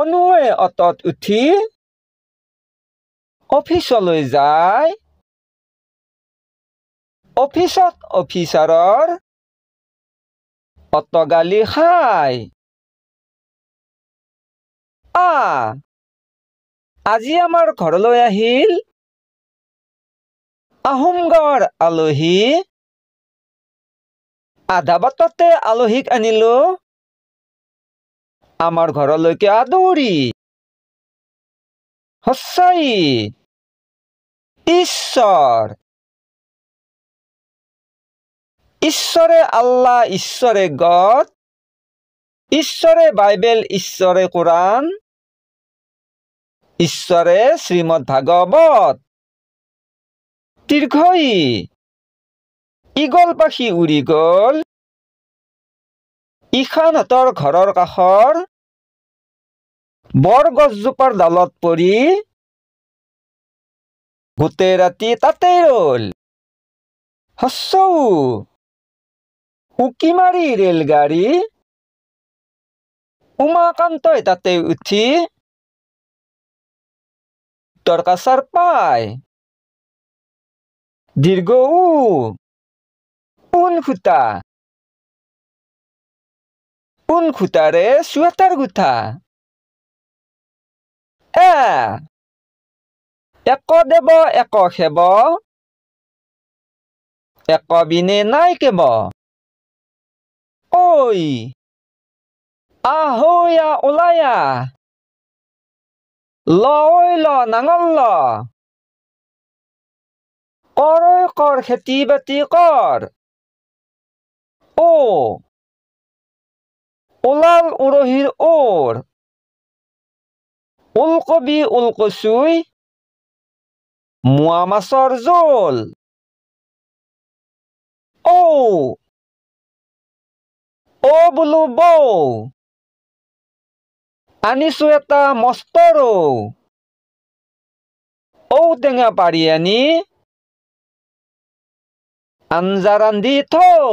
অনুৱে অটত উঠি অফিচলৈ যায়। অফিচত অফিচাৰৰ অটগালি খায়। আজি আমাৰ ঘৰলৈ আহিল আহোমগড় আলহী। আধা বাটতে আলহীক আনিলো আমাৰ ঘৰলৈকে আদৰি। সঁচাই ঈশ্বৰ। ঈশ্বৰে আল্লাহ, ঈশ্বৰে গড, ঈশ্বৰে বাইবেল, ঈশ্বৰে কোৰাণ, ঈশ্বৰে শ্ৰীমদ ভাগৱত। দীৰ্ঘই ইগল পাখি উৰি গল ইখানহঁতৰ ঘৰৰ কাষৰ বৰগছজোপাৰ ডালত পৰি গোটেই ৰাতি তাতেই ৰল। সঁচৌ উকি মাৰি ৰেলগাড়ী উমাকান্তই তাতে উঠি দৰকাচাৰ পায়। দীৰ্ঘ পোন খুটাৰে চুৱেটাৰ গুঠা। এক দেৱ এক সেৱ, এক বিনে নাই কেব। ঐ আহৈয়া ওলায়া, ল ঐ ল নাঙল ল, কৰ কৰ খেতি বাতি কৰ। ওলাল উৰহীৰ ওৰ, ওলকবি ওলকচুই মোৱা মাছৰ জোল। বোলো বৌ আনিছো এটা মস্ত ৰৌ, ঔটেঙা পাৰি আনি আঞ্জা ৰান্ধি থৌ।